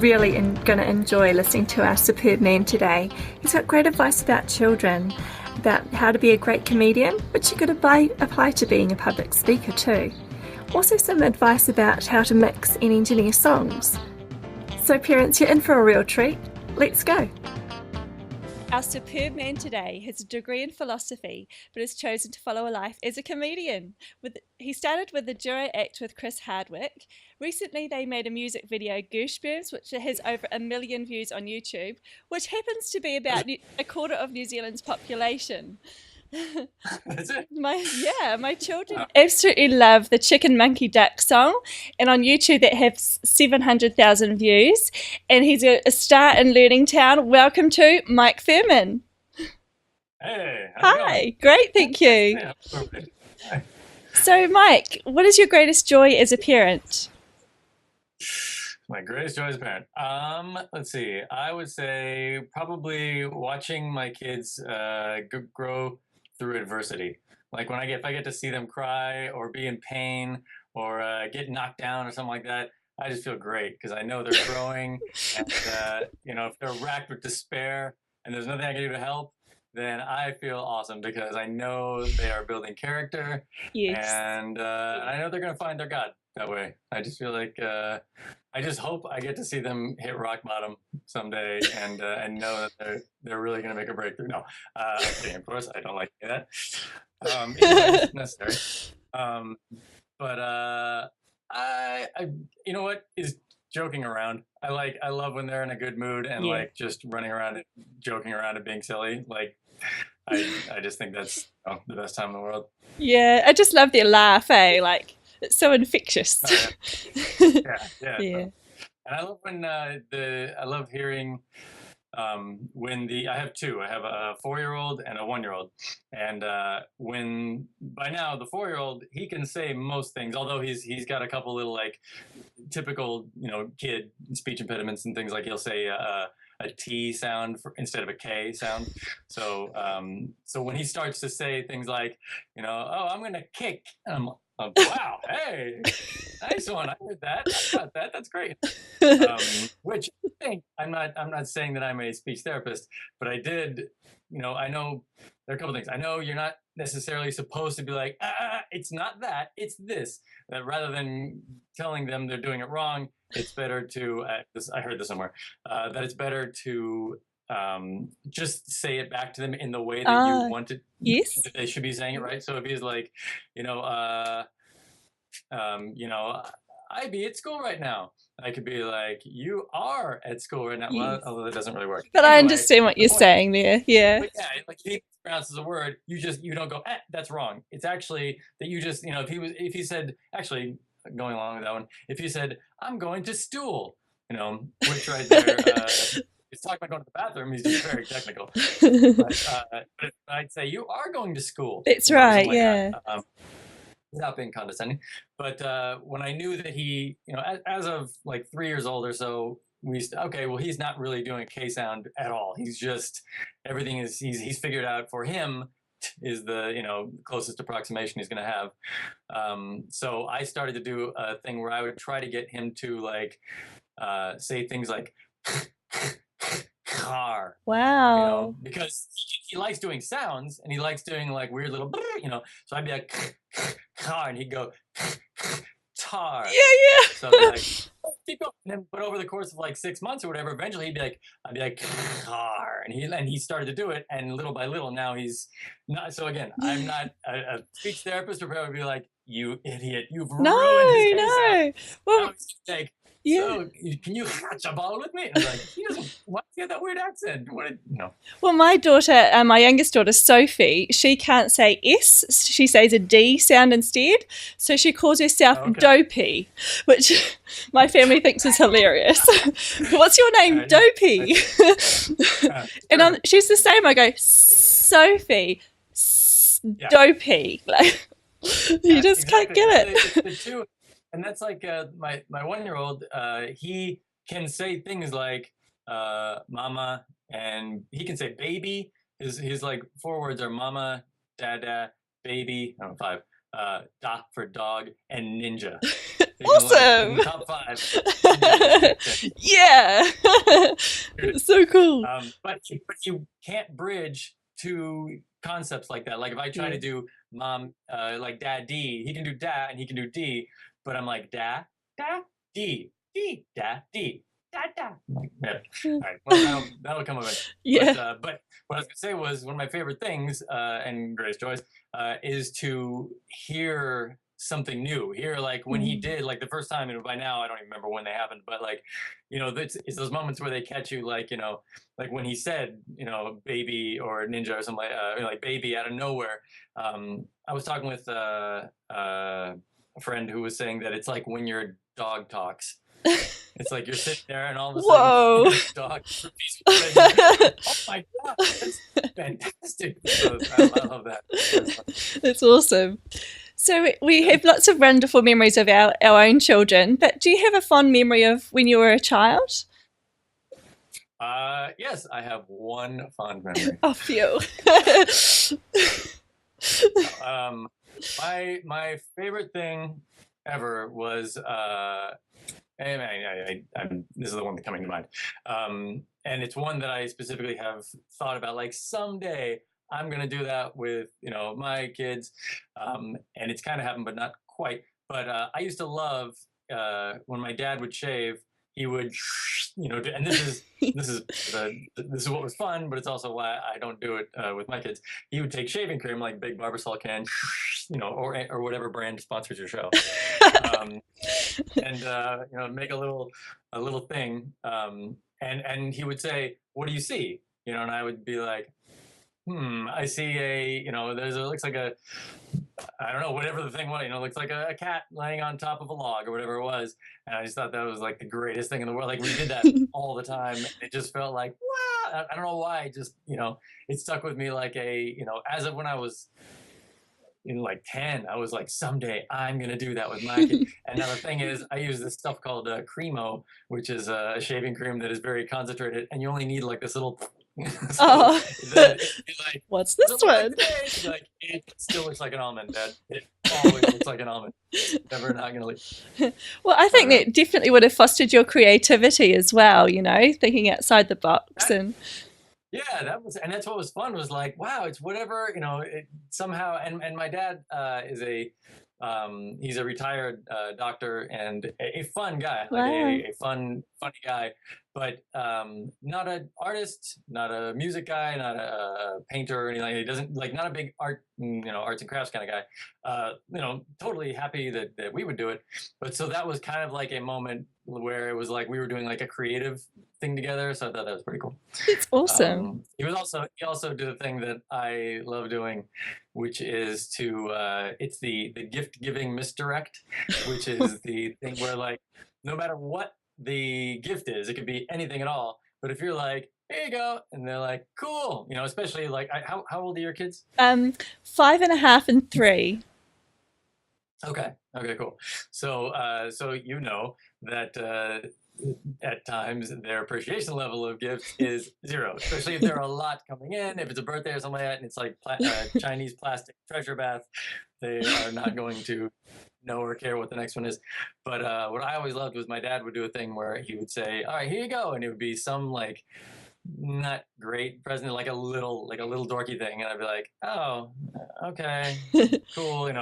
really going to enjoy listening to our superb man today. He's got great advice about children, about how to be a great comedian, which you could apply to being a public speaker too. Also some advice about how to mix and engineer songs. So parents, you're in for a real treat. Let's go. Our superb man today has a degree in philosophy, but has chosen to follow a life as a comedian. He started with the duo act with Chris Hardwick. Recently, they made a music video, Goosebumps, which has over 1 million views on YouTube, which happens to be about a quarter of New Zealand's population. That's it. My children absolutely love the Chicken Monkey Duck song, and on YouTube that has 700,000 views, and he's a star in Learning Town. Welcome to Mike Phirman. Hey, hi. Great, thank you. Hi. So Mike, what is your greatest joy as a parent? My greatest joy as a parent. Let's see. I would say probably watching my kids grow through adversity. Like if I get to see them cry or be in pain or get knocked down or something like that, I just feel great because I know they're growing. And if they're racked with despair and there's nothing I can do to help, then I feel awesome because I know they are building character. Yes. And I know they're going to find their God that way. I just feel like I just hope I get to see them hit rock bottom someday and know that they're really going to make a breakthrough. No, I'm kidding, of course. I don't like that. It's necessary. But I you know what is joking around. I love when they're in a good mood and like just running around and joking around and being silly. Like I just think that's the best time in the world. Yeah, I just love their laugh, Like it's so infectious. Yeah. And I love when I love hearing when I have two. I have a 4-year-old and a 1-year-old, and when by now the 4-year-old he can say most things, although he's got a couple little like typical kid speech impediments and things like he'll say a T sound instead of a K sound. So when he starts to say things like oh, I'm gonna kick, wow, hey, nice one. I heard that. I got that. That's great. Which I think I'm not saying that I'm a speech therapist, but I did. I know there are a couple things. I know you're not necessarily supposed to be like, it's not that, it's this. That rather than telling them they're doing it wrong, it's better to. I heard this somewhere. That it's better to just say it back to them in the way that you want it. Yes. They should be saying it right. So if he's like, I be at school right now. I could be like, you are at school right now. Yes. Well, although that doesn't really work. But anyway, I understand what you're saying there. Yeah. But yeah, like if he pronounces a word, you don't go, that's wrong. It's actually that you just, if he said, actually going along with that one, if he said, I'm going to stool, which right there, he's talking about going to the bathroom. He's just very technical. But I'd say you are going to school. That's right. Yeah. Without being condescending. But when I knew that he, as of like 3 years old or so, he's not really doing a K sound at all. He's just, everything is, he's figured out for him is the, closest approximation he's going to have. So I started to do a thing where I would try to get him to like, say things like, car. Wow. Because he likes doing sounds and he likes doing like weird little, so I'd be like, car, and he'd go, tar. Yeah. So I'd be like, keep going. But over the course of like 6 months or whatever, eventually I'd be like, car. And he started to do it. And little by little, now he's not. So again, I'm not a speech therapist, or probably be like, you idiot, you've ruined his case. Well, like, so can you catch a ball with me? And I'm like, he doesn't want to get that weird accent. Well, my daughter, my youngest daughter, Sophie, she can't say S. She says a D sound instead. So she calls herself Dopey, which my family thinks is hilarious. What's your name? Dopey. And she's the same. I go, Sophie, Dopey. Like, you just can't get it. And that's like my 1-year-old, he can say things like mama, and he can say baby. His like 4 words are mama, dada, baby, 5, da for dog, and ninja. Awesome. Like, top 5. Yeah. So cool. But you can't bridge two concepts like that. Like if I try to do mom, like dad D, he can do da and he can do D, but I'm like da, D, da, D. Da, da. Like, yeah. All right. Well, that'll come eventually. Yeah. But what I was gonna say was one of my favorite things, and Grace Joyce, is to hear something new. Hear like when he did like the first time, and by now I don't even remember when they happened, but like, it's those moments where they catch you, like like when he said, baby or ninja or something like baby out of nowhere. I was talking with a friend who was saying that it's like when your dog talks. It's like you're sitting there and all of a sudden, your dog. Oh my God, that's fantastic! So I love that. That's awesome. So we have lots of wonderful memories of our own children, but do you have a fond memory of when you were a child? Yes, I have one fond memory. Oh, phew. My favorite thing ever was and this is the one that's coming to mind. And it's one that I specifically have thought about, like someday I'm going to do that with, my kids. And it's kind of happened, but not quite. But I used to love when my dad would shave, he would, and this is what was fun, but it's also why I don't do it with my kids. He would take shaving cream, like big Barbasol can, or whatever brand sponsors your show, and make a little thing, and he would say, "What do you see?" And I would be like, I see looks like a, I don't know, whatever the thing was, looks like a cat laying on top of a log or whatever it was. And I just thought that was like the greatest thing in the world. Like we did that all the time. It just felt like, wow. I don't know why. Just, it stuck with me like as of when I was like 10, I was like, someday I'm going to do that with my kid. And now the thing is, I use this stuff called Cremo, which is a shaving cream that is very concentrated. And you only need like this little... like, what's this one? Like, it still looks like an almond, Dad. It always looks like an almond. Never not gonna leave. Well, I think that definitely would have fostered your creativity as well, thinking outside the box. Yeah, that's what was fun, was like, wow, it's whatever, somehow. And my dad is he's a retired doctor and a fun guy, like a funny guy, but not an artist, not a music guy, not a painter or anything. He doesn't not a big arts and crafts kind of guy. Totally happy that we would do it. But so that was kind of like a moment where it was like we were doing like a creative thing together. So I thought that was pretty cool. It's awesome. He also did a thing that I love doing, which is it's the gift giving misdirect, which is the thing where like no matter what the gift is, it could be anything at all. But if you're like, here you go, and they're like, cool, especially like how old are your kids? 5.5 and 3. Okay, cool. So that at times their appreciation level of gifts is 0, especially if there are a lot coming in. If it's a birthday or something like that, and it's like Chinese plastic treasure bath, they are not going to know or care what the next one is. But what I always loved was my dad would do a thing where he would say, all right, here you go, and it would be some like not great present, like a little dorky thing, and I'd be like, oh, okay, cool, and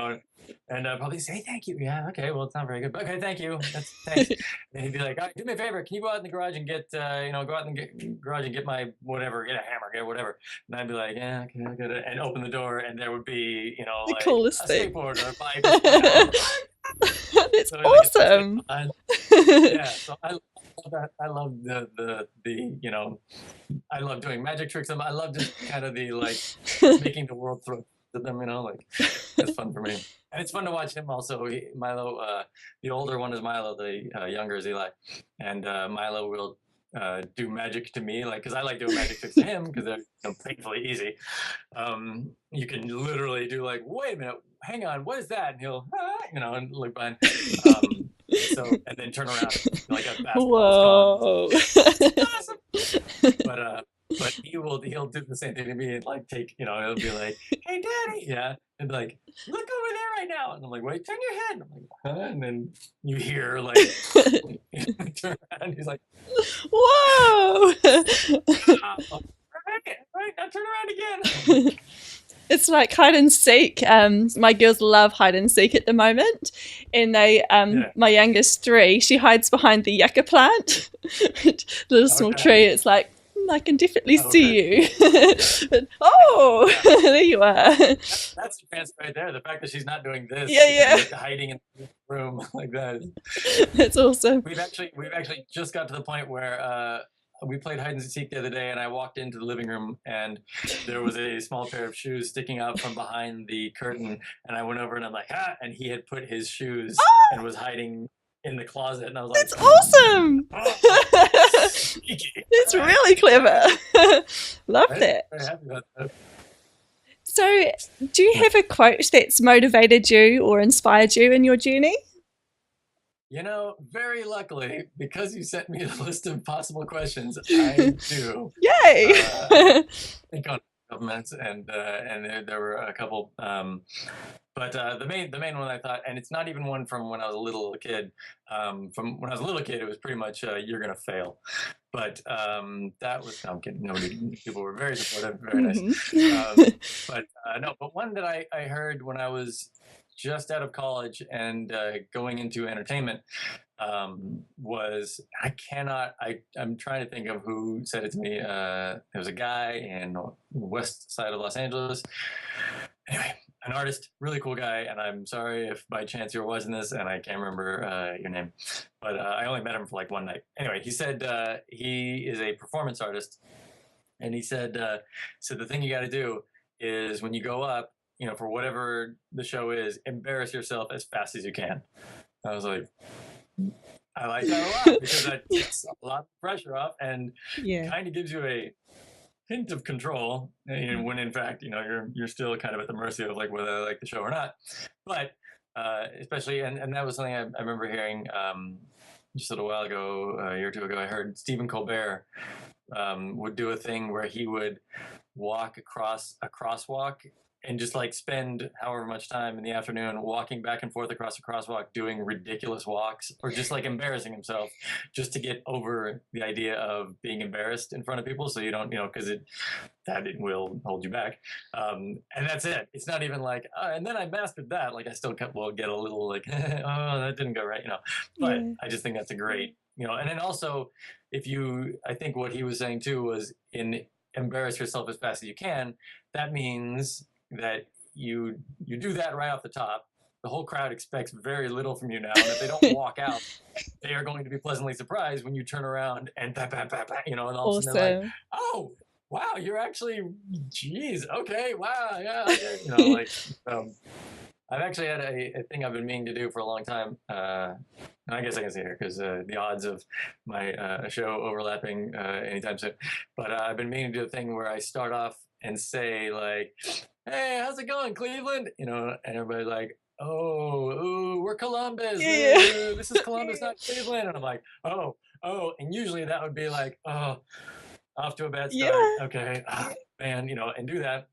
I'd probably say, thank you. Yeah, okay, well, it's not very good, but okay, thank you. Thanks. And he'd be like, all right, do me a favor, can you go out in the garage and get my whatever, get a hammer, get whatever. And I'd be like, yeah, okay, I get it, and open the door, and there would be, the like coolest a thing. skateboard or a bike. That's awesome. Yeah, so I love that. I love I love doing magic tricks. I love just kind of the like making the world throw to them, like that's fun for me. And it's fun to watch him also. Milo, the older one is Milo, the younger is Eli. And Milo will do magic to me, like, because I like doing magic tricks to him because they're painfully easy. You can literally do like, wait a minute, hang on, what is that? And he'll, and look behind. And then turn around like a basketball. Whoa! Awesome. But but he'll do the same thing to me and like take, he'll be like, "Hey, Daddy," yeah, and be like, "Look over there right now," and I'm like, "Wait, turn your head," and I'm like, "Huh?" And then you hear like, turn around, he's like, "Whoa!" Right now, turn around again. It's like hide and seek. My girls love hide and seek at the moment, and my youngest 3, she hides behind the yucca plant, little small tree. It's like, I can definitely see you. There you are. That's the chance right there. The fact that she's not doing this, hiding in the room like that. That's awesome. We've actually just got to the point where we played hide and seek the other day, and I walked into the living room, and there was a small pair of shoes sticking out from behind the curtain, and I went over and I'm like, "Ah!" And he had put his shoes and was hiding in the closet, and I was like, "That's awesome!" It's really clever. Love that. Very happy about that. So, do you have a quote that's motivated you or inspired you in your journey? Very luckily, because you sent me a list of possible questions, I do. Yay! Think on governments, and there were a couple. But the main one I thought, and it's not even one from when I was a little kid. From when I was a little kid, it was pretty much "You're gonna fail." But that was, no, I'm kidding. People were very supportive, very nice. But one that I heard when I was just out of college and going into entertainment was, I'm trying to think of who said it to me. There was a guy in the west side of Los Angeles. Anyway, an artist, really cool guy, and I'm sorry if by chance you're watching this and I can't remember your name, but I only met him for like one night. Anyway, he said he is a performance artist, and he said, so the thing you got to do is when you go up, for whatever the show is, embarrass yourself as fast as you can. I was like, I like that a lot, because that takes a lot of pressure off and kind of gives you a hint of control, when in fact, you're still kind of at the mercy of like whether I like the show or not. But especially, and that was something I remember hearing just a little while ago, a year or two ago. I heard Stephen Colbert would do a thing where he would walk across a crosswalk and just like spend however much time in the afternoon walking back and forth across a crosswalk, doing ridiculous walks, or just like embarrassing himself, just to get over the idea of being embarrassed in front of people. So you don't, because it will hold you back. And that's it. It's not even like, and then I mastered that. Like I still will get a little like, oh, that didn't go right, But I just think that's a great, and then also I think what he was saying too was, embarrass yourself as fast as you can. That means that you do that right off the top. The whole crowd expects very little from you now, and if they don't walk out, they are going to be pleasantly surprised when you turn around and and all of a sudden they're like, "Oh, wow, you're actually, geez, okay, wow, yeah, okay. I've actually had a thing I've been meaning to do for a long time. And I guess I can say here because the odds of my show overlapping anytime soon. But I've been meaning to do a thing where I start off and say like, "Hey, how's it going, Cleveland?" And everybody's like, "Oh, ooh, we're Columbus. This is Columbus, not Cleveland." And I'm like, oh. And usually that would be like, oh, off to a bad start. Okay, man, and do that.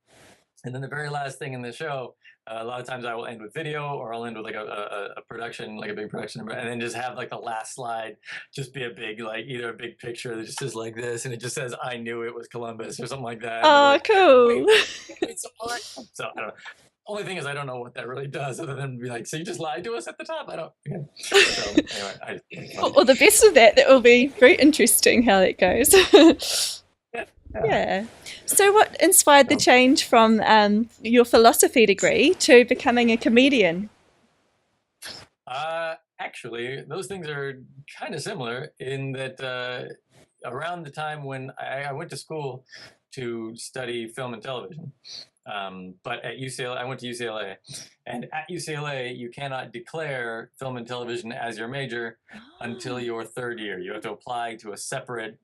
And then the very last thing in the show, a lot of times I will end with video, or I'll end with like a production, like a big production, and then just have like the last slide just be a big, like either a big picture that just says like this, and it just says, "I knew it was Columbus," or something like that. Oh, like, cool. So I don't know. Only thing is I don't know what that really does, other than be like, so you just lied to us at the top? I don't. Yeah. So anyway, well, the best of that will be very interesting how that goes. Yeah. So what inspired the change from your philosophy degree to becoming a comedian? Actually, those things are kind of similar in that around the time when I went to school to study film and television. But at UCLA, I went to UCLA, and at UCLA, you cannot declare film and television as your major until your third year. You have to apply to a separate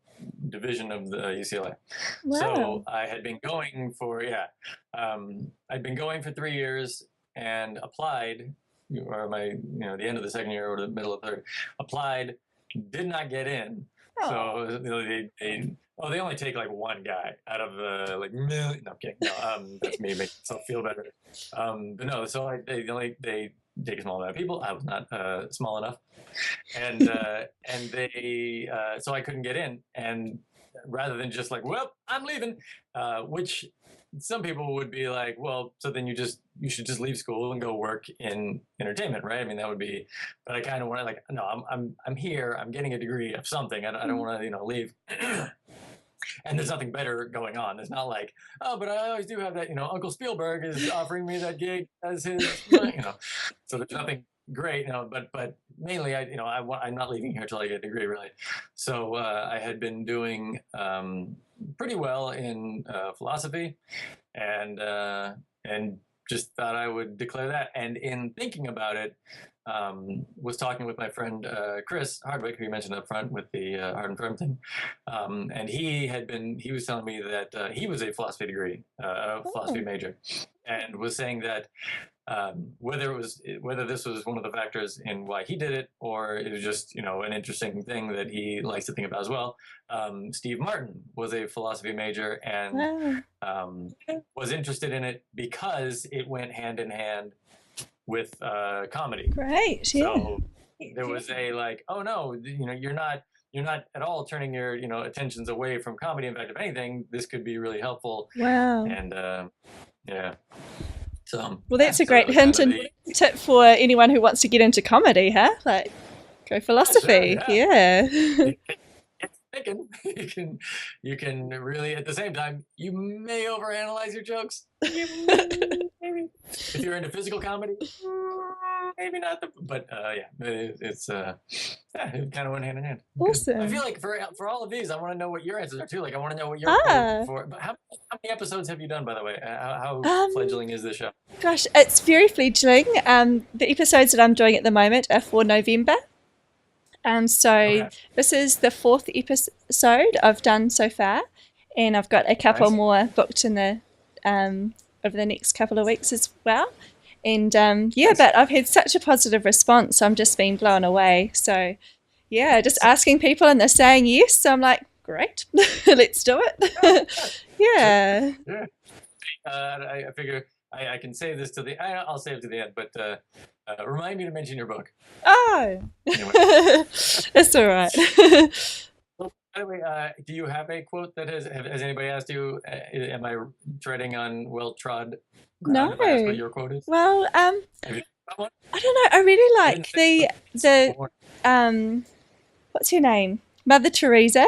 division of the UCLA. Wow. So I had been going for, I'd been going for 3 years and applied, or the end of the second year or the middle of third, applied, did not get in. So Oh, they only take like one guy out of the like million. No, I'm kidding. No, that's me making myself feel better. But no, so they take a small amount of people. I was not small enough, and they so I couldn't get in. And rather than just like, well, I'm leaving, which some people would be like, well, so then you should just leave school and go work in entertainment, right? I mean, that would be, but I kind of want to like, no, I'm here, I'm getting a degree of something. I don't want to, leave. And there's nothing better going on. It's not like, oh, but I always do have that, Uncle Spielberg is offering me that gig as his, so there's nothing great, but mainly I'm not leaving here till I get a degree, really. So I had been doing pretty well in philosophy, and just thought I would declare that. And in thinking about it, was talking with my friend Chris Hardwick, who you mentioned up front with the Hard and Firm thing, and he was telling me that he was a philosophy philosophy major, and was saying that whether this was one of the factors in why he did it, or it was just an interesting thing that he likes to think about as well. Steve Martin was a philosophy major and was interested in it because it went hand in hand with comedy. Great. Yeah. So there was a like, oh no, you're not at all turning your attentions away from comedy. In fact, if anything, this could be really helpful. Wow. And yeah. So, well, that's a great hint and tip for anyone who wants to get into comedy, huh? Like, go philosophy. Sure, yeah. You can really, at the same time, you may overanalyze your jokes. Maybe. If you're into physical comedy, maybe not. But it's it kind of went hand in hand. Awesome. I feel like for all of these, I want to know what your answers are too. Like I want to know what you're for. But how many episodes have you done, by the way? How fledgling is this show? Gosh, it's very fledgling. The episodes that I'm doing at the moment are for November. So this is the 4th episode I've done so far, and I've got a couple more booked in the over the next couple of weeks as well. And but I've had such a positive response. I'm just being blown away. So just asking people and they're saying yes. So I'm like, great, let's do it. Yeah. I figure I can save this to I'll save it to the end, but remind me to mention your book. Oh, anyway. That's all right. By the way, do you have a quote that has anybody asked you? Am I treading on well-trod ground? No. If I ask what your quote is? Well, I don't know. I really like the what's her name? Mother Teresa.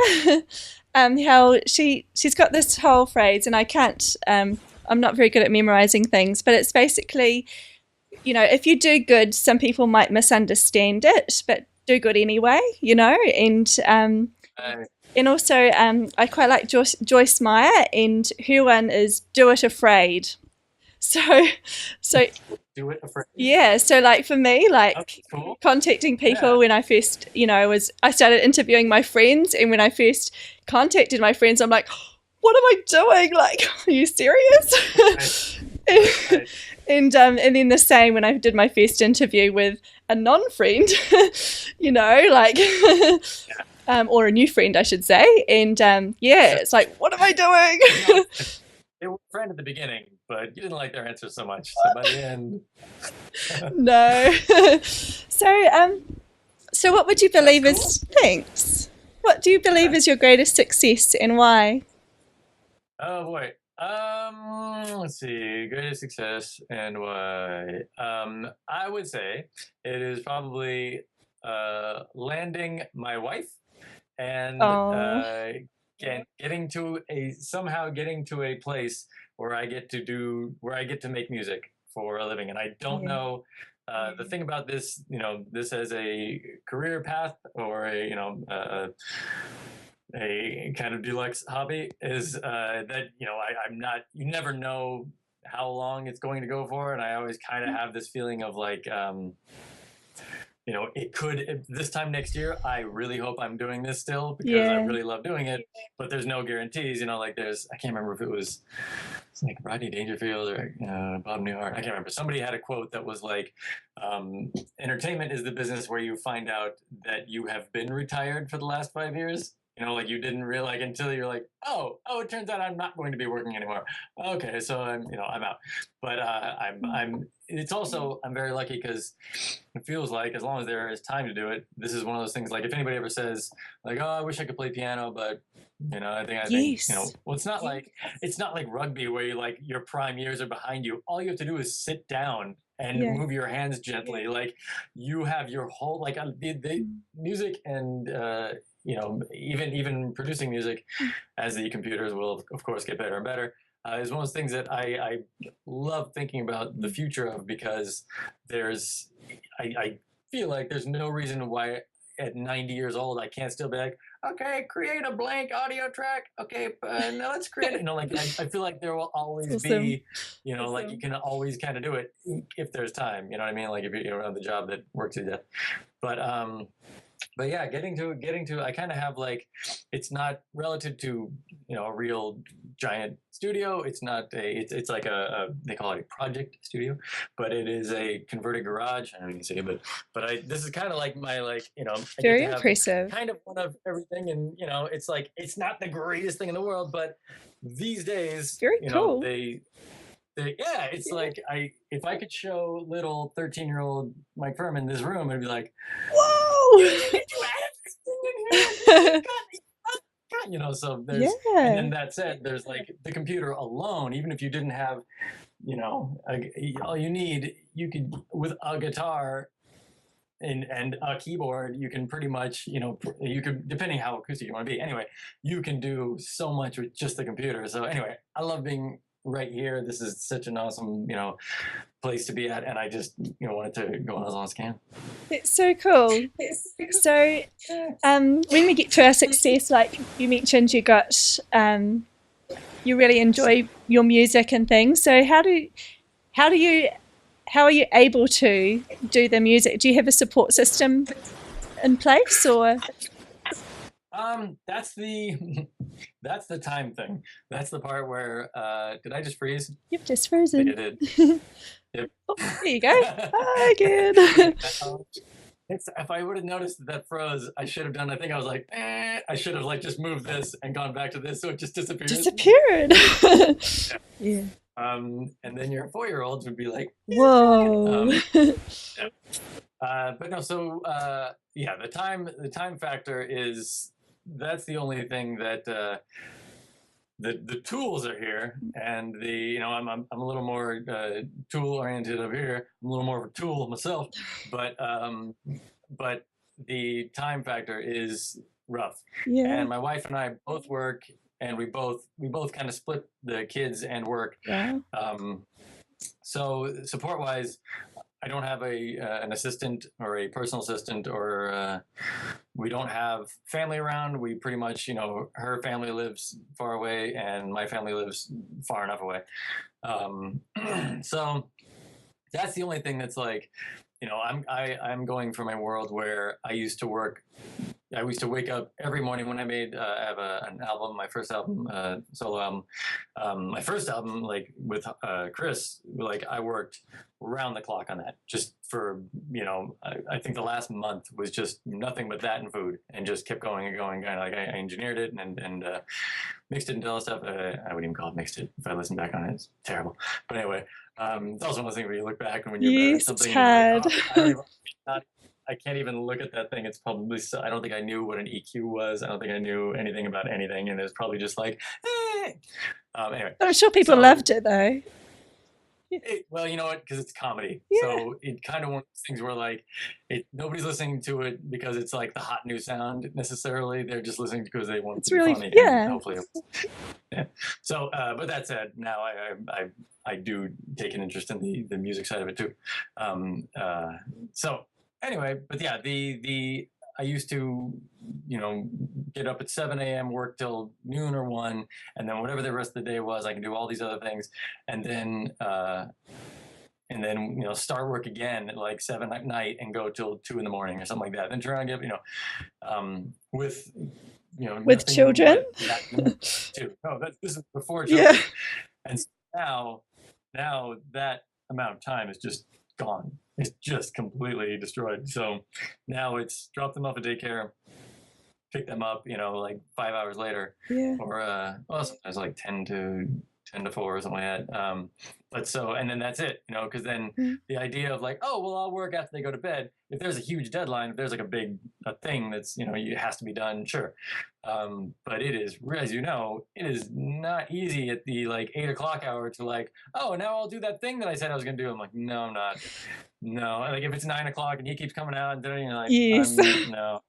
How she's got this whole phrase, and I can't. I'm not very good at memorizing things, but it's basically, if you do good, some people might misunderstand it, but do good anyway, and also I quite like Joyce Meyer, and her one is do it afraid. So do it afraid. Yeah, so like for me, like cool. Contacting people when I first, I started interviewing my friends, and when I first contacted my friends, I'm like, what am I doing? Like, are you serious? Right. And then the same when I did my first interview with a non-friend, or a new friend, I should say. And it's like, what am I doing? They were a friend at the beginning, but you didn't like their answers so much. So by the end, no. So what would you believe is thanks? What do you believe is your greatest success, and why? Oh boy. Let's see, greatest success and why. I would say it is probably landing my wife and getting to a place where I get to make music for a living. And I don't know the thing about this, this as a career path or a kind of deluxe hobby is that I'm not. You never know how long it's going to go for, and I always kind of have this feeling of like, it could this time next year. I really hope I'm doing this still because I really love doing it, but there's no guarantees. There's I can't remember if it's like Rodney Dangerfield or Bob Newhart. I can't remember. Somebody had a quote that was like, entertainment is the business where you find out that you have been retired for the last 5 years. You know, like you didn't realize, like, until you're like, oh, it turns out I'm not going to be working anymore. Okay, so I'm out. But it's also, I'm very lucky because it feels like as long as there is time to do it, this is one of those things. Like if anybody ever says like, oh, I wish I could play piano, but I think, well, it's not like rugby where you like your prime years are behind you. All you have to do is sit down and move your hands gently. Like you have your whole, like the music and, even producing music as the computers will of course get better and better, is one of those things that I love thinking about the future of, because I feel like there's no reason why at 90 years old I can't still be like, okay, create a blank audio track. Okay, now let's create it. Like I feel like there will always be, like you can always kind of do it if there's time. You know what I mean? Like if you have the job that works you to death. But yeah, getting to I kind of have like, it's not relative to a real giant studio. It's not it's like they call it a project studio, but it is a converted garage. I don't know if you can see it, but this is kind of like my very impressive, kind of one of everything, and it's like it's not the greatest thing in the world, but these days very cool. It's like if I could show little 13-year-old Mike Phirman this room, I'd be like, whoa, you have in here. So there's, and then that said, there's like the computer alone, even if you didn't have, all you need, you could, with a guitar and a keyboard, you can pretty much, you could, depending how acoustic you want to be. Anyway, you can do so much with just the computer. So anyway, I love being right here. This is such an awesome, place to be at, and I just wanted to go on as long as I can. It's so cool. So when we get to our success, like you mentioned, you got you really enjoy your music and things. So how are you able to do the music? Do you have a support system in place, or? That's the time thing. That's the part where did I just freeze? You've just frozen. I did. Yep. Oh, there you go. Hi, good. If I would have noticed that froze, I should have done. I think I was like, I should have like just moved this and gone back to this, so it just disappeared. Yeah. And then your 4-year-olds would be like, whoa. But no, so the time factor is, that's the only thing that the tools are here, and I'm a little more tool oriented over here. I'm a little more of a tool myself, but the time factor is rough. Yeah. And my wife and I both work, and we both kind of split the kids and work. Yeah. So support wise, I don't have an assistant or a personal assistant, or we don't have family around. We pretty much, her family lives far away and my family lives far enough away. So that's the only thing that's like, I'm going from a world where I used to wake up every morning when I made, I have an album, my first album, solo album. My first album, like with Chris, like I worked round the clock on that, just for, I think the last month was just nothing but that and food, and just kept going and going. Kind of like I engineered it and mixed it and all that stuff. I wouldn't even call it mixed it. If I listen back on it, it's terrible. But anyway, it's also one of those things where you look back and when you're better at something, you're like, I can't even look at that thing. It's probably, I don't think I knew what an EQ was. I don't think I knew anything about anything. And it was probably just like, anyway. I'm sure people loved it though. Well, you know what? Because it's comedy. Yeah. So it kind of one of those things where like, nobody's listening to it because it's like the hot new sound necessarily. They're just listening because they want it to be funny. Yeah. Hopefully. Yeah. So, but that said, now I do take an interest in the music side of it too. So anyway, but yeah, I used to, get up at 7 a.m., work till noon or 1, and then whatever the rest of the day was, I can do all these other things, and then start work again at like 7 at night and go till 2 in the morning or something like that. Then turn around and with children. This is before children. Yeah. And so now that amount of time is just gone. It's just completely destroyed. So now it's drop them off at daycare, pick them up, like 5 hours later, or well, sometimes like 10 to 4 or something like that. But so, and then that's it, because then the idea of like, oh, well, I'll work after they go to bed. If there's a huge deadline, if there's like a thing that's, it has to be done, sure. But it is, as you know, it is not easy at the like 8 o'clock hour to like, oh, now I'll do that thing that I said I was going to do. I'm like, no, I'm not. No. Like if it's 9 o'clock and he keeps coming out and doing like, yes. No.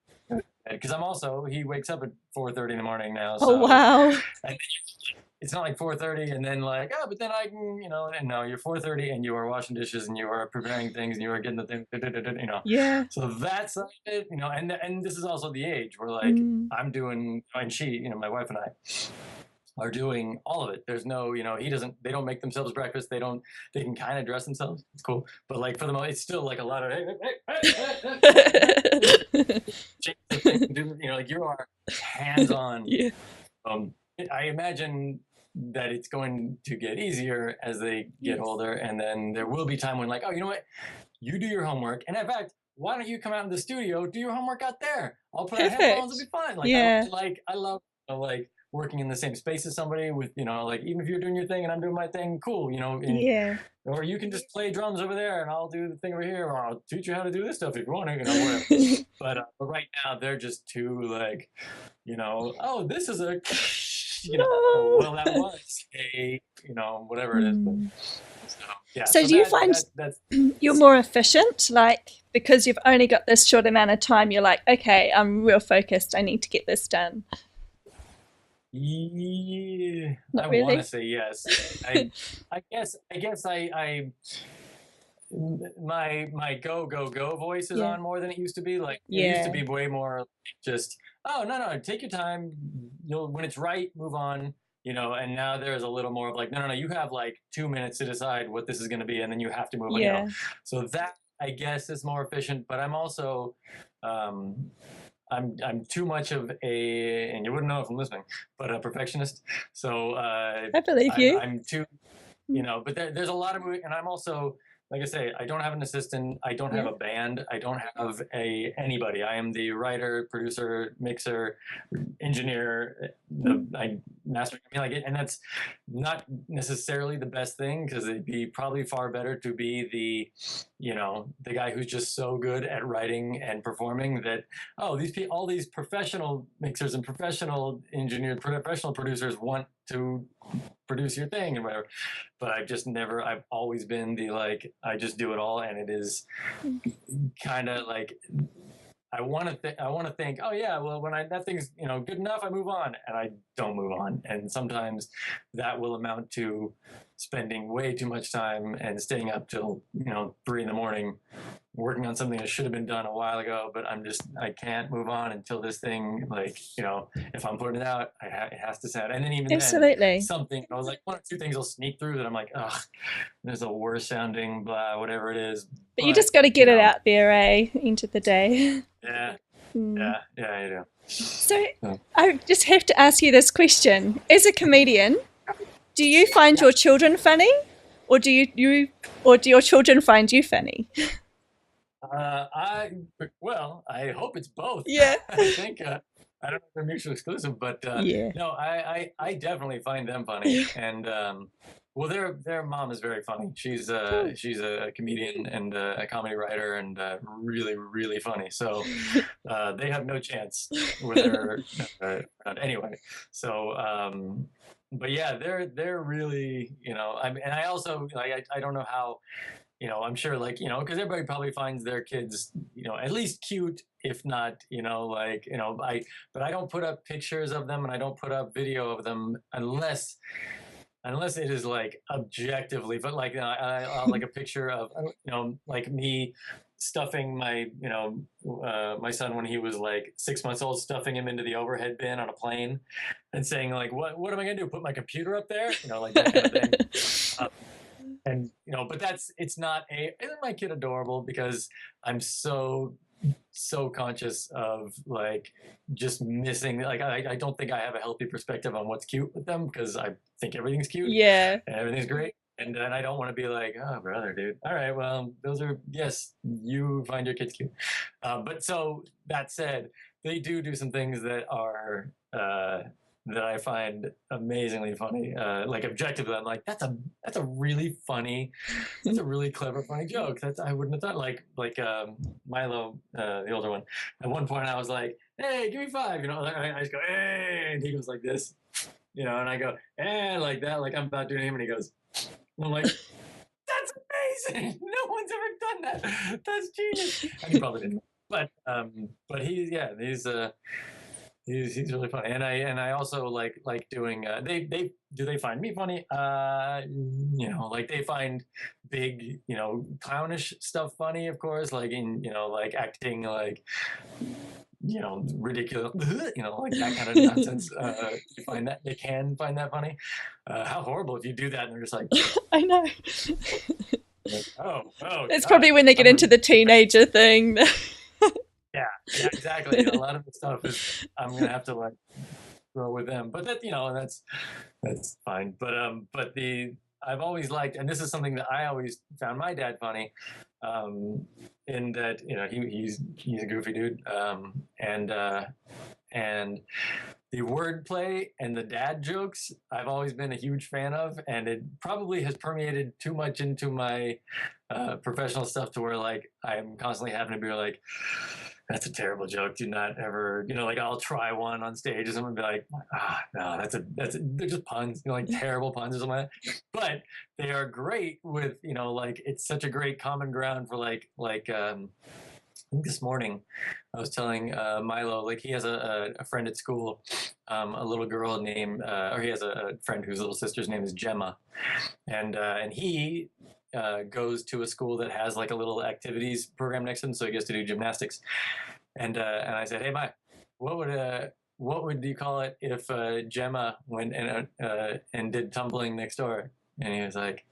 Because he wakes up at 4:30 in the morning now. Oh, so, wow. And it's not like 4:30 and then like, oh, but then I can, and no, you're 4:30 and you are washing dishes and you are preparing things and you are getting the thing, Yeah. So that's it, and this is also the age where like I'm doing, and she, my wife and I are doing all of it. There's no, they don't make themselves breakfast. They can kind of dress themselves. It's cool. But like for the most, it's still like a lot of, like you are hands-on. Yeah. I imagine that it's going to get easier as they get older. And then there will be time when like, oh, you know what? You do your homework. And in fact, why don't you come out in the studio, do your homework out there? I'll put on headphones, it'll be fun. Like, I love like working in the same space as somebody with, like even if you're doing your thing and I'm doing my thing, cool, or you can just play drums over there and I'll do the thing over here, or I'll teach you how to do this stuff if you want to, whatever. But right now they're just too like, oh, this is a, well, that was a, whatever it is. But, so do you find you're more efficient, like because you've only got this short amount of time, you're like, okay, I'm real focused, I need to get this done? Yeah, Not I really. want to say yes. I guess my go voice is on more than it used to be. Like it used to be way more just, oh no, take your time. When it's right, move on. And now there's a little more of like, no, you have like 2 minutes to decide what this is going to be, and then you have to move on. So that I guess is more efficient. But I'm also, I'm too much of a, and you wouldn't know if I'm listening, but a perfectionist. So I believe you. I'm too, but there's a lot of moving, and I'm also, like I say, I don't have an assistant. I don't have a band. I don't have anybody. I am the writer, producer, mixer, engineer, master. And that's not necessarily the best thing, because it'd be probably far better to be the guy who's just so good at writing and performing that, oh, all these professional mixers and professional engineers, professional producers want to produce your thing and whatever. But I've always been the like, I just do it all, and it is kind of like, I want to think, oh yeah, well, when that thing's good enough, I move on, and I don't move on. And sometimes that will amount to spending way too much time and staying up till 3 a.m. working on something that should have been done a while ago. But I can't move on until this thing, like, if I'm putting it out, it has to sound. And then even then, something, I was like, 1 or 2 things will sneak through that I'm like, ugh, there's a worse sounding blah, whatever it is. But you just got to get it out there, into the day. Yeah. Yeah, you do. So I just have to ask you this question. As a comedian, do you find your children funny, or do your children find you funny? I hope it's both. Yeah. I think I don't know if they're mutually exclusive, but no, I definitely find them funny. And well, their mom is very funny. She's a comedian and a comedy writer, and really, really funny. So they have no chance with her. Anyway, so but yeah, they're really, and I also like, I don't know how, I'm sure, like, because everybody probably finds their kids, at least cute, if not, but I don't put up pictures of them, and I don't put up video of them unless it is like objectively, but like I'll like a picture of, like me stuffing my, my son when he was like 6 months old, stuffing him into the overhead bin on a plane and saying like, what am I going to do? Put my computer up there? Like that kind of thing. And, but isn't my kid adorable? Because I'm so conscious of like just missing, like, I don't think I have a healthy perspective on what's cute with them, because I think everything's cute. Yeah. And everything's great. And then I don't want to be like, oh, brother, dude. All right, well, yes, you find your kids cute. But so that said, they do some things that are that I find amazingly funny. Like objectively, I'm like, that's a really funny, that's a really clever, funny joke. I wouldn't have thought. Like Milo, the older one. At one point, I was like, hey, give me 5. You know, I just go, hey, and he goes like this. You know, and I go, eh, like that, like I'm about doing him, and he goes, and I'm like, that's amazing. No one's ever done that. That's genius. And he probably didn't. But he's he's really funny. And I also like doing they find me funny? You know, like they find big, you know, clownish stuff funny, of course, like in, you know, like acting like, you know, ridiculous, you know, like that kind of nonsense. They can find that funny. How horrible if you do that and they're just like, I know. Like, oh, it's probably when they get into the teenager thing. Yeah, exactly. A lot of the stuff is I'm gonna have to like grow with them, but that, you know, that's fine. But I've always liked, and this is something that I always found my dad funny, in that, you know, he's a goofy dude, and the wordplay and the dad jokes I've always been a huge fan of, and it probably has permeated too much into my professional stuff to where like I'm constantly having to be like, that's a terrible joke. Do not ever, you know, like I'll try one on stage and someone will be like, no, they're just puns, you know, like terrible puns or something like that. But they are great with, you know, like it's such a great common ground for like I think this morning I was telling Milo, like he has a friend at school, a little girl named, or he has a friend whose little sister's name is Gemma, and he goes to a school that has like a little activities program next to him, so he gets to do gymnastics. And I said, hey, Mike, what would you call it if Gemma went and did tumbling next door? And he was like,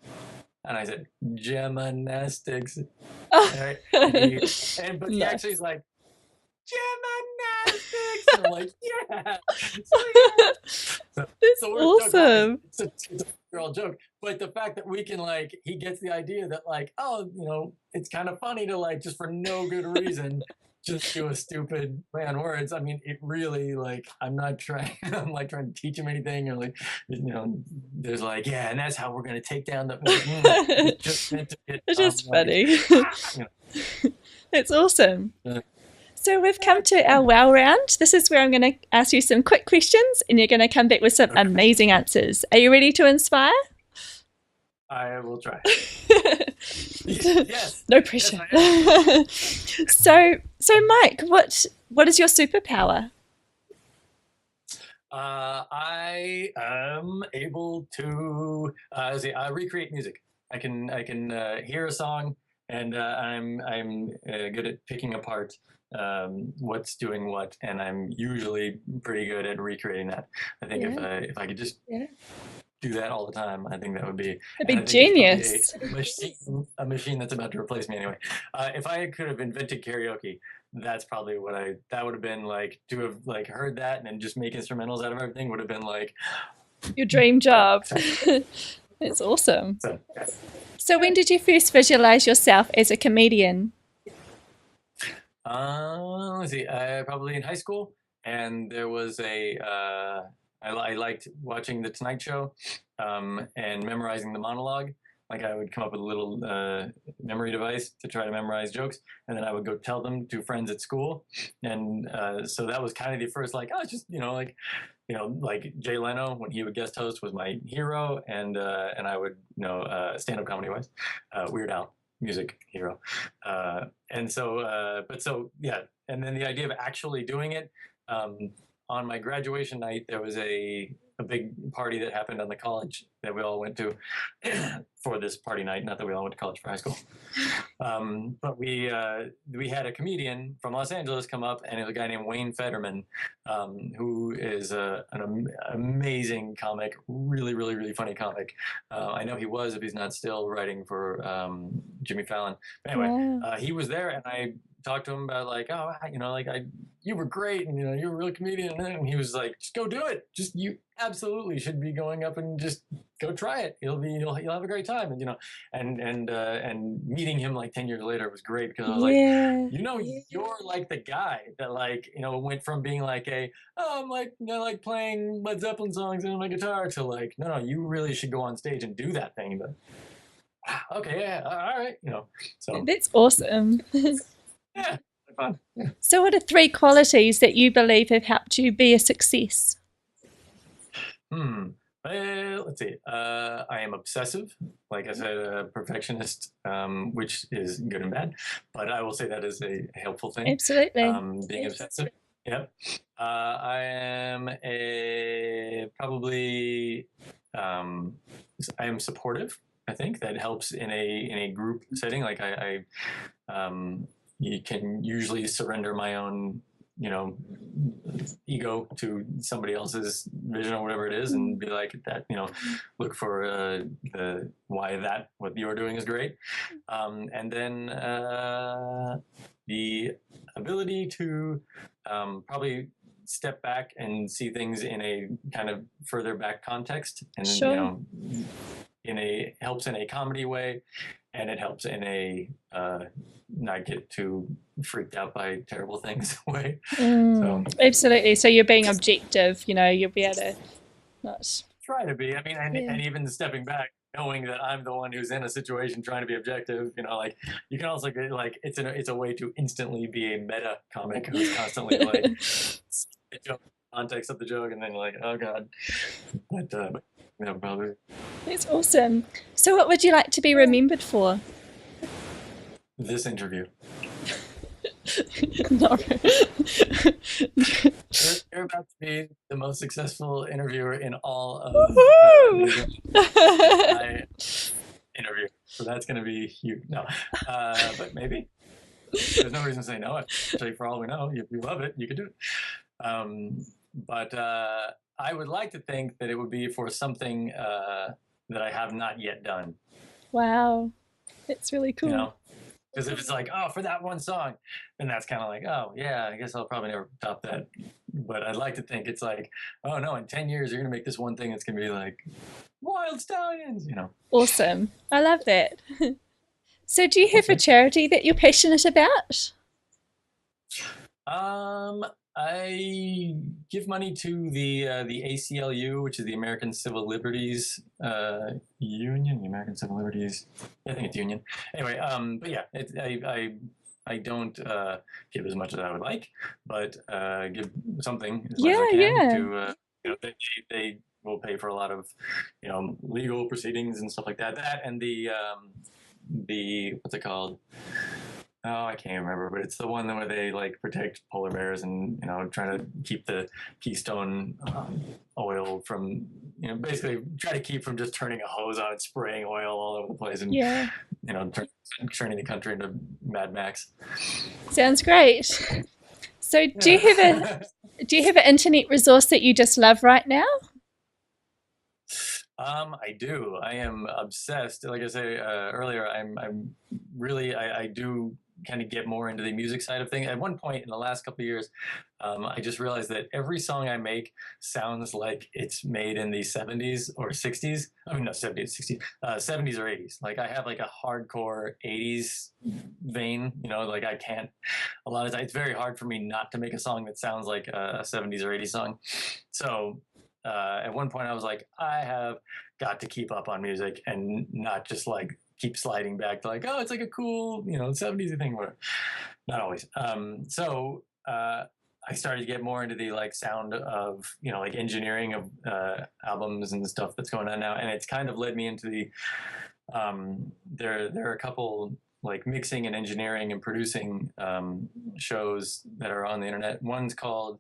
and I said, Gymnastics. Right? But he actually is like, Gymnastics. And I'm like, yeah. That's awesome. It's a girl joke, but the fact that we can like, he gets the idea that like, oh, you know, it's kind of funny to like just for no good reason just do a stupid play on words. I mean, it really like, I'm not trying. I'm like trying to teach him anything, or like, you know, there's like, yeah, and that's how we're gonna take down the. It's just meant to get. It's just funny. Like, you know. It's awesome. So we've come to our wow round. This is where I'm going to ask you some quick questions and you're going to come back with some amazing answers. Are you ready to inspire? I will try. Yes. No pressure. Yes, so Mike, what is your superpower? I am able to recreate music. I can hear a song, and I'm good at picking apart what's doing what, and I'm usually pretty good at recreating that. I think if I could just do that all the time, I think that would be genius. A machine that's about to replace me anyway. If I could have invented karaoke, that's probably that would have been like, to have like heard that and then just make instrumentals out of everything would have been like your dream job. It's awesome. So when did you first visualize yourself as a comedian? Let's see, probably in high school, and there was I liked watching The Tonight Show and memorizing the monologue. Like I would come up with a little memory device to try to memorize jokes, and then I would go tell them to friends at school. And so that was kind of the first, like, oh, it's just, like Jay Leno, when he would guest host, was my hero, and I would, stand-up comedy wise, Weird Al, music hero. And then the idea of actually doing it, on my graduation night, there was a big party that happened on the college that we all went to for this party night. Not that we all went to college for high school. But we had a comedian from Los Angeles come up, and it was a guy named Wayne Phirman, who is an amazing comic, really, really, really funny comic. I know he was, if he's not still, writing for Jimmy Fallon. But anyway, he was there, and I talked to him about like, oh, like you were great, and you're a real comedian, and he was like, just go do it. Just you absolutely should be going up and just go try it. You'll have a great time, and meeting him like 10 years later was great because I was like, you're like the guy that like went from being like I'm like like playing Led Zeppelin songs on my guitar to like no, you really should go on stage and do that thing. But okay, yeah, all right, so that's awesome. yeah, fun. Yeah. So what are 3 qualities that you believe have helped you be a success? Let's see. I am obsessive, like I said, a perfectionist, which is good and bad, but I will say that is a helpful thing. Absolutely. Being obsessive. Yep. I am I am supportive. I think that helps in a group setting. Like you can usually surrender my own ego to somebody else's vision or whatever it is, and be like that, look for the why that what you're doing is great, and then the ability to probably step back and see things in a kind of further back context, and sure. Helps in a comedy way, and it helps in a not get too freaked out by terrible things way. So absolutely. So you're being objective, you'll be able to not try to be. I mean, and even stepping back, knowing that I'm the one who's in a situation trying to be objective, like you can also get like it's a way to instantly be a meta comic who's constantly like context of the joke, and then like, oh god, but probably. That's awesome. So what would you like to be remembered for? This interview. No. You're about to be the most successful interviewer in all of my interview, so that's going to be huge. No, but maybe there's no reason to say no. Actually, for all we know, if you love it, you could do it. But I would like to think that it would be for something that I have not yet done. Wow, that's really cool. Because if it's like, oh, for that one song, then that's kind of like, oh, yeah, I guess I'll probably never top that. But I'd like to think it's like, oh, no, in 10 years, you're going to make this one thing that's going to be like Wild Stallions, Awesome. I love that. So do you have a charity that you're passionate about? I give money to the ACLU, which is the American Civil Liberties Union. The American Civil Liberties, I think it's union. Anyway, but yeah, I don't give as much as I would like, but give something as much as I can to. They will pay for a lot of legal proceedings and stuff like that. That and the what's it called? Oh, I can't remember, but it's the one where they like protect polar bears and trying to keep the Keystone oil from basically try to keep from just turning a hose on and spraying oil all over the place and turning the country into Mad Max. Sounds great. So do you have an internet resource that you just love right now? I do. I am obsessed. Like I say earlier, I'm really I do kind of get more into the music side of things. At one point in the last couple of years, I just realized that every song I make sounds like it's made in the 70s or 60s. I mean, no, 70s, 60s, 70s or 80s. Like I have like a hardcore 80s vein, like I can't, a lot of times it's very hard for me not to make a song that sounds like a 70s or 80s song. So at one point I was like, I have got to keep up on music and not just like keep sliding back to like, oh, it's like a cool, 70s thing, whatever. Not always. So I started to get more into the like sound of, like engineering of albums and the stuff that's going on now. And it's kind of led me into the, there are a couple like mixing and engineering and producing shows that are on the internet. One's called,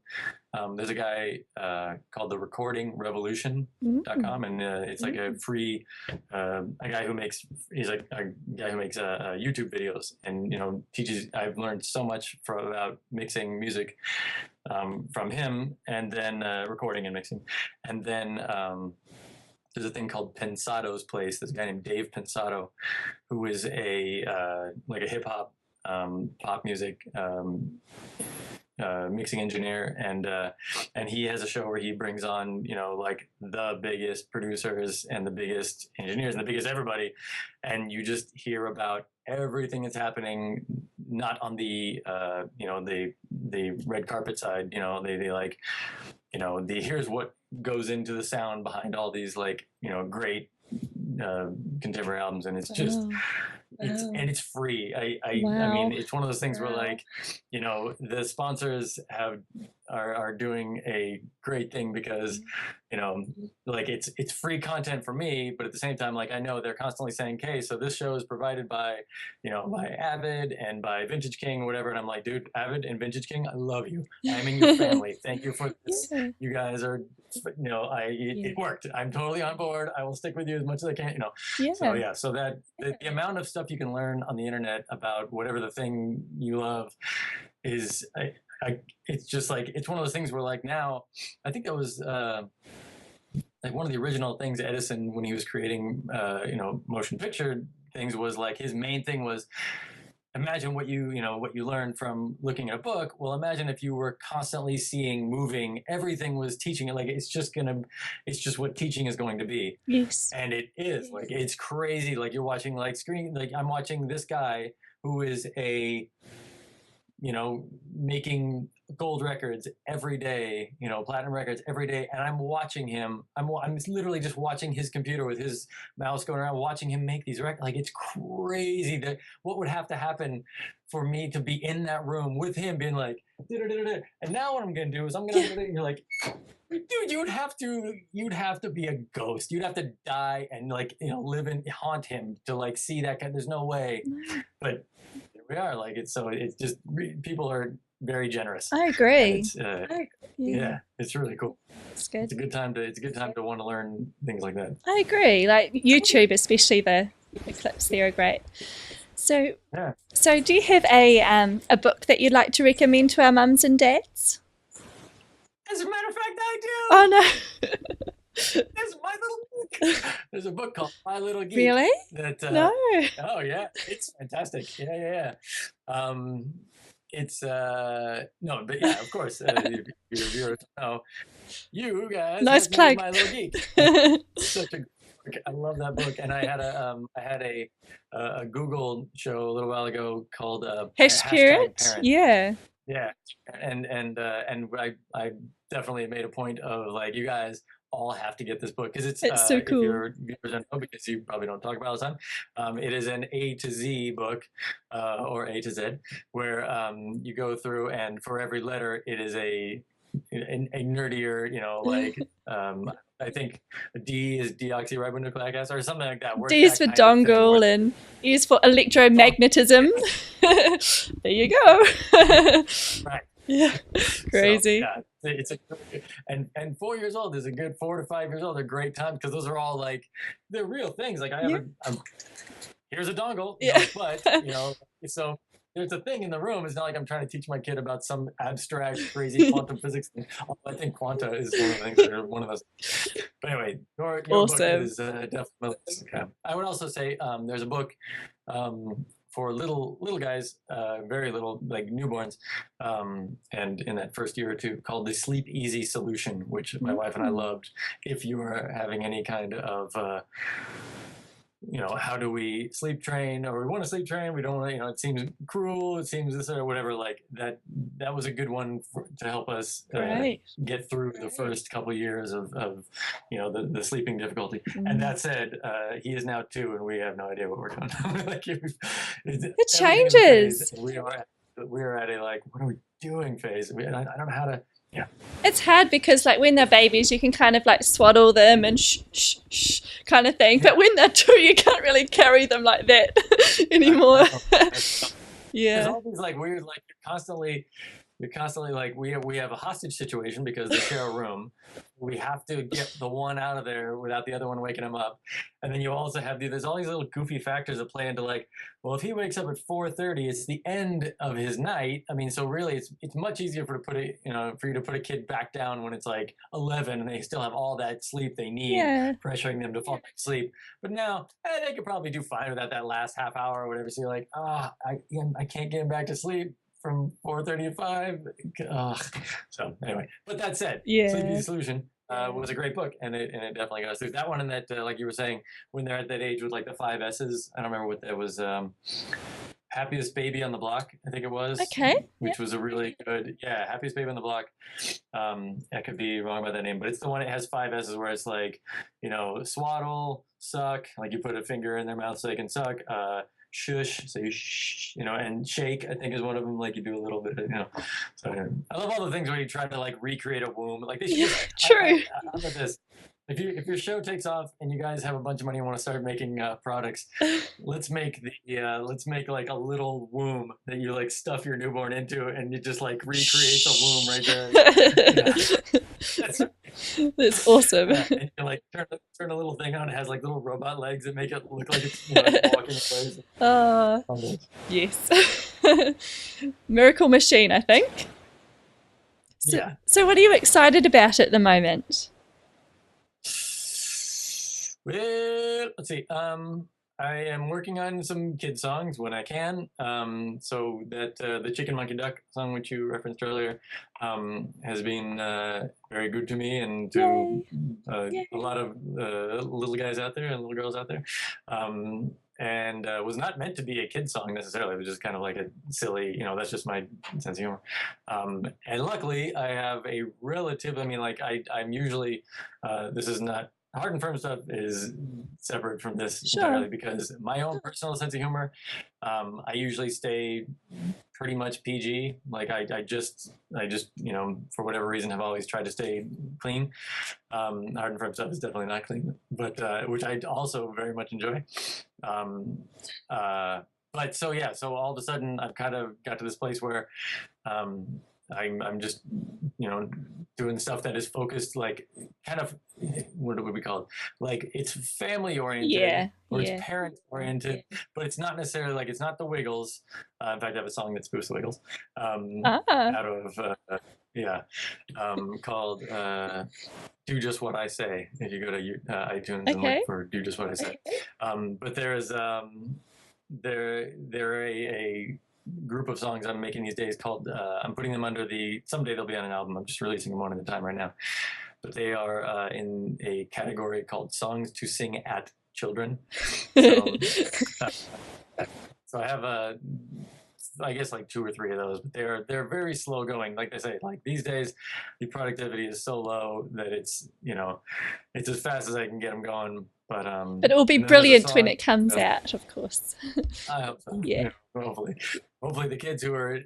there's a guy called the recordingrevolution.com, and it's like a free, a guy who makes, he's like a guy who makes YouTube videos and, teaches, I've learned so much about mixing music from him, and then recording and mixing. And then there's a thing called Pensado's Place. There's a guy named Dave Pensado, who is a like a hip hop pop music mixing engineer, and he has a show where he brings on, you know, like the biggest producers and the biggest engineers and the biggest everybody, and you just hear about everything that's happening, not on the you know, the red carpet side, you know, they like, you know, here's what goes into the sound behind all these, like, you know, great contemporary albums, and it's just and it's free. I mean, it's one of those things where, like, you know, the sponsors are doing a great thing because, you know, like it's free content for me, but at the same time, like, I know they're constantly saying, okay, so this show is provided by, you know, by Avid and by Vintage King or whatever, and I'm like, dude, Avid and Vintage King, I love you. I'm in your family. Thank you for this. You guys are, you know, it worked. I'm totally on board. I will stick with you as much as I can, you know. So that the amount of stuff you can learn on the internet about whatever the thing you love is, it's just like, it's one of those things where, like, now I think that was like one of the original things Edison, when he was creating you know, motion picture things, was like, his main thing was, imagine what you learned from looking at a book. Well, imagine if you were constantly seeing, moving, everything was teaching it. Like, it's just what teaching is going to be. Yes. And it is, like, it's crazy. Like, you're watching, like, like, I'm watching this guy who is you know, making gold records every day, you know, platinum records every day, and I'm watching him. I'm literally just watching his computer with his mouse going around, watching him make these records. Like, it's crazy that what would have to happen for me to be in that room with him, being like, and now what I'm gonna do is I'm gonna, and you're like, dude, you'd have to be a ghost. You'd have to die and, like, you know, live and haunt him to, like, see that guy. There's no way, but we are, like, it's just, people are very generous. I agree. It's, yeah, it's really cool. It's good. It's a good time to want to learn things like that. I agree. Like, YouTube, especially the clips there are great. So do you have a book that you'd like to recommend to our mums and dads? As a matter of fact, I do. Oh no. There's My Little Geek. There's a book called My Little Geek. Really? No. Oh yeah, it's fantastic. Yeah. It's no, but yeah, of course. Your viewers know, you guys. Nice plug. My Little Geek. Such a good book. I love that book, and I had a Google show a little while ago called Parent. Yeah. Yeah, and I definitely made a point of, like, you guys all have to get this book, because it's so cool. If your viewers don't know, because you probably don't talk about it all the time, it is an A to Z book, or A to Z, where you go through, and for every letter it is a nerdier, you know, like I think D is deoxyribonucleic acid or something like that. D is for dongle, and E is for electromagnetism. There you go. Right. Yeah. Crazy. So, yeah, it's a and 4 years old is a good 4 to 5 years old. They're great times, because those are all, like, they're real things. Like, I have here's a dongle, you know, but, you know, so there's a thing in the room. It's not like I'm trying to teach my kid about some abstract, crazy quantum physics thing. I think quanta is one of the things that are one of those. But anyway, your book is definitely. Okay. I would also say there's a book for little guys, very little, like newborns, and in that first year or two, called The Sleep Easy Solution, which my wife and I loved. If you are having any kind of you know, how do we sleep train, or we want to sleep train, we don't want to, you know, it seems cruel, it seems this or whatever, like that was a good one to help us get through the first couple of years of you know, the sleeping difficulty. And that said, he is now 2 and we have no idea what we're doing. Like, it changes. We are at a, like, what are we doing phase. I don't know how to. Yeah. It's hard because, like, when they're babies, you can kind of, like, swaddle them and shh kind of thing. But when they're 2, you can't really carry them like that anymore. Yeah. There's all these, like, weird, like, you're constantly you're constantly like, we have a hostage situation because they share a room. We have to get the one out of there without the other one waking him up. And then you also have there's all these little goofy factors that play into like, well, if he wakes up at 4:30, it's the end of his night. I mean, so really it's much easier for you to put a kid back down when it's like 11 and they still have all that sleep they need, pressuring them to fall back to sleep. But now they could probably do fine without that last half hour or whatever. So you're like, I can't get him back to sleep from 4:30 to 5. So anyway, but that said, Sleepy Solution was a great book, and it definitely got us through that one. And that, like you were saying, when they're at that age with like the 5 S's, I don't remember what that was. Happiest Baby on the Block, I think it was. Okay. Which was a really good, Happiest Baby on the Block. I could be wrong about that name, but it's the one that has 5 S's where it's like, swaddle, suck, like you put a finger in their mouth so they can suck. Shush, so you shh, and shake, I think is one of them. Like you do a little bit, So I love all the things where you try to like recreate a womb. Like they should. True. How about this? If your show takes off and you guys have a bunch of money and want to start making products, let's make like a little womb that you like stuff your newborn into, and you just like recreate the womb right there. That's awesome. And you like turn a little thing on. It has like little robot legs that make it look like it's walking in place. Yes. Miracle Machine, I think. So what are you excited about at the moment? Well, let's see. I am working on some kid songs when I can. So that the Chicken Monkey Duck song, which you referenced earlier, has been very good to me and to a lot of little guys out there and little girls out there. And was not meant to be a kid song necessarily. It was just kind of like a silly, that's just my sense of humor. And luckily, I have a relative. I mean, like I'm usually, this is not. Hard and Firm stuff is separate from this entirely because my own personal sense of humor, I usually stay pretty much PG. Like I just for whatever reason have always tried to stay clean. Hard and Firm stuff is definitely not clean, but which I also very much enjoy. But so all of a sudden I've kind of got to this place where I'm just doing stuff that is focused like kind of what would we call it, like it's family oriented or it's parent oriented, but it's not necessarily like it's not the Wiggles. In fact, I have a song that spoofs the Wiggles out of called Do Just What I Say. If you go to iTunes and look for Do Just What I Say. But there's they're a group of songs I'm making these days called I'm putting them under someday they'll be on an album. I'm just releasing them one at a time right now, but they are in a category called Songs to Sing at Children. So I have I guess like 2 or 3 of those, but they're very slow going. Like they say, like these days the productivity is so low that it's it's as fast as I can get them going. But it will be brilliant when it comes out, of course. I hope so. Yeah. Hopefully the kids who are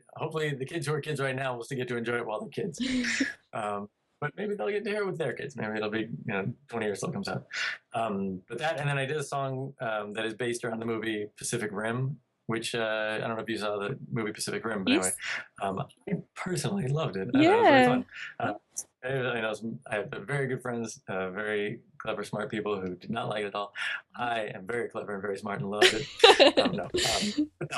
kids right now will still get to enjoy it while they're kids. But maybe they'll get to hear it with their kids. Maybe it'll be 20 years till it comes out. But that, and then I did a song that is based around the movie Pacific Rim, which I don't know if you saw the movie Pacific Rim, but anyway, I personally loved it. It was really fun. I have very good friends, very clever, smart people who did not like it at all. I am very clever and very smart and loved it.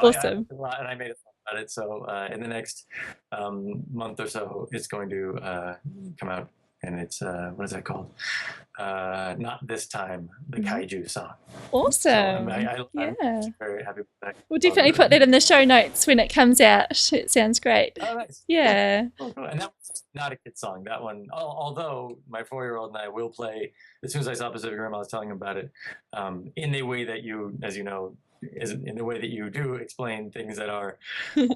Awesome. And I made a song about it. So in the next month or so, it's going to come out. And it's, what is that called? Not This Time, the Kaiju song. Awesome. So I'm very happy with that. We'll definitely put that in the show notes when it comes out. It sounds great. Oh, nice. Yeah. Cool. And that was not a kid song. That one, although my 4-year-old and I will play, as soon as I saw Pacific Rim, I was telling him about it, in the way that you, as you know, is in the way that you do explain things that are, I'm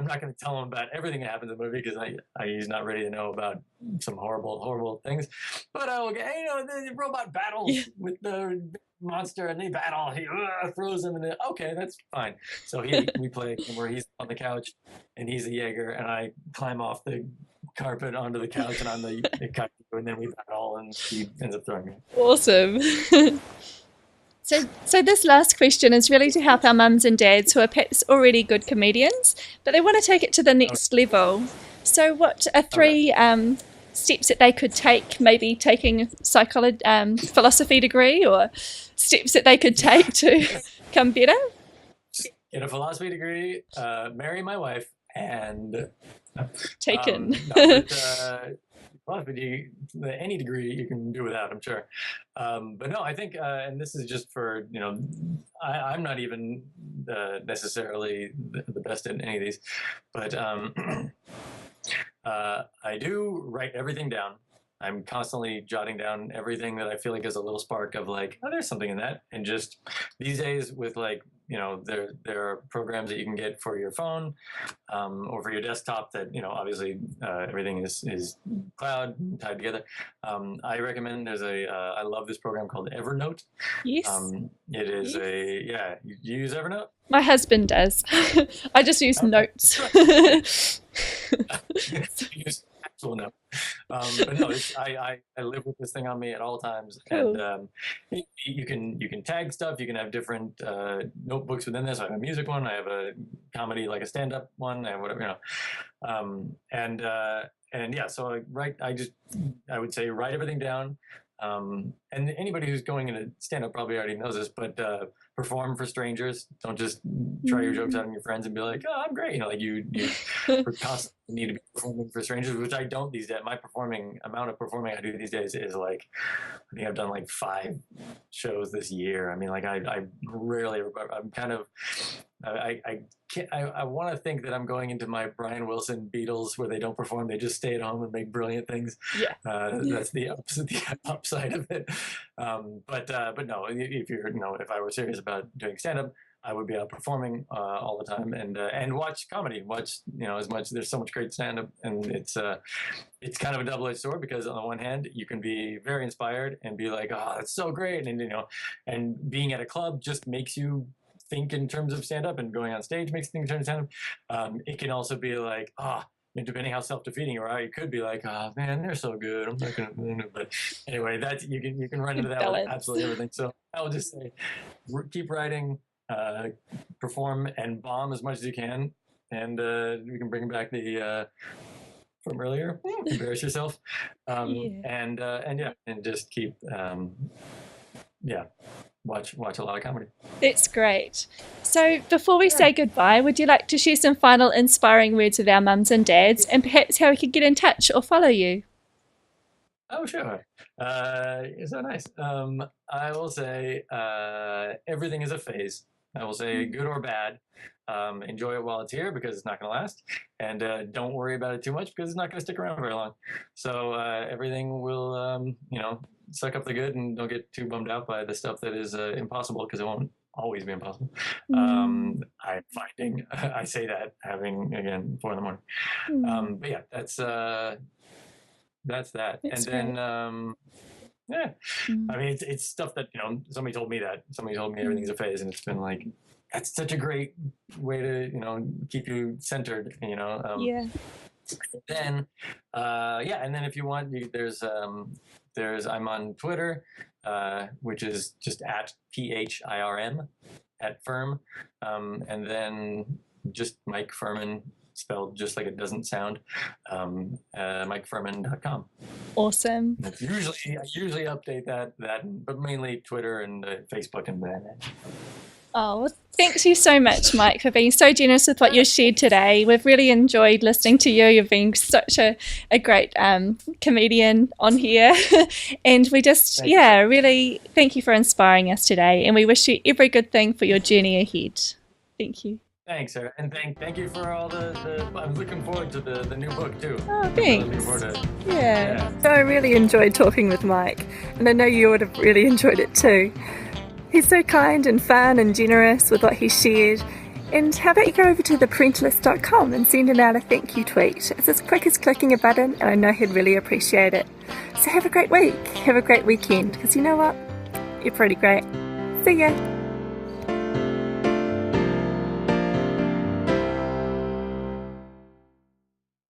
not going to tell him about everything that happens in the movie because he's not ready to know about some horrible things. But the robot battles with the monster and they battle. He throws him in okay, that's fine. So we play where he's on the couch and he's a Jaeger and I climb off the carpet onto the couch and I'm the kaiju and then we battle and he ends up throwing me. Awesome. So this last question is really to help our mums and dads who are perhaps already good comedians, but they want to take it to the next level. So what are three steps that they could take, maybe taking a philosophy degree, or steps that they could take to become better? Get a philosophy degree, marry my wife, and taken. Any degree you can do without, I'm sure. But no, I think, and this is just for, I'm not even necessarily the best in any of these, but I do write everything down. I'm constantly jotting down everything that I feel like is a little spark of like, oh, there's something in that. And just these days with like, there are programs that you can get for your phone or for your desktop that, obviously everything is cloud tied together. I recommend I love this program called Evernote. Yes. It is you use Evernote? My husband does. I just use notes. Use actual notes. But no, I live with this thing on me at all times. Cool. And you can tag stuff. You can have different notebooks within this. I have a music one. I have a comedy, like a stand-up one. I have whatever, and yeah. So I would say write everything down. And anybody who's going into stand-up probably already knows this, but perform for strangers. Don't just try your jokes out on your friends and be like, oh, I'm great. You constantly need to be performing for strangers, which I don't these days. My amount of performing I do these days is like, I think I've done like 5 shows this year. I mean, like I rarely, I'm kind of, I want to think that I'm going into my Brian Wilson Beatles where they don't perform, they just stay at home and make brilliant things. Yeah. That's the upside of it. But no, if I were serious about doing stand-up, I would be out performing all the time and watch comedy. As much. There's so much great stand-up, and it's kind of a double-edged sword because on the one hand you can be very inspired and be like, oh, that's so great, and being at a club just makes you think in terms of stand-up, and going on stage makes things turn stand-up. It can also be like, depending how self-defeating you are, you could be like, oh man, they're so good, I'm not gonna. But anyway, that's you can run into that with absolutely everything. So I will just say, keep writing, perform, and bomb as much as you can, and we can bring back the from earlier, embarrass yourself, and just keep watch a lot of comedy. That's great. So before we say goodbye, would you like to share some final inspiring words with our mums and dads, and perhaps how we could get in touch or follow you? Oh, sure. You're so nice. I will say everything is a phase. I will say good or bad. Enjoy it while it's here because it's not going to last. And don't worry about it too much because it's not going to stick around very long. So everything will, suck up the good and don't get too bummed out by the stuff that is impossible, because it won't always be impossible. I'm finding, I say that having, again, 4 a.m. But yeah, that's that. That's and then, I mean, it's stuff that, somebody told me everything's a phase, and it's been like, that's such a great way to, keep you centered, Then, and then if you want, I'm on Twitter, which is just at PHIRM, at Phirm, and then just Mike Phirman, spelled just like it doesn't sound, MikePhirman.com. Awesome. I usually update that, but mainly Twitter and Facebook and that. Oh, well, thank you so much, Mike, for being so generous with what you shared today. We've really enjoyed listening to you. You've been such a great comedian on here. And we just, really thank you for inspiring us today. And we wish you every good thing for your journey ahead. Thank you. Thanks, Sarah. And thank you for all the I'm looking forward to the new book, too. Oh, thanks. Looking forward to yeah. So I really enjoyed talking with Mike. And I know you would have really enjoyed it, too. He's so kind and fun and generous with what he shared. And how about you go over to Parentalist.com and send him out a thank you tweet. It's as quick as clicking a button, and I know he'd really appreciate it. So have a great week. Have a great weekend, because you know what? You're pretty great. See ya.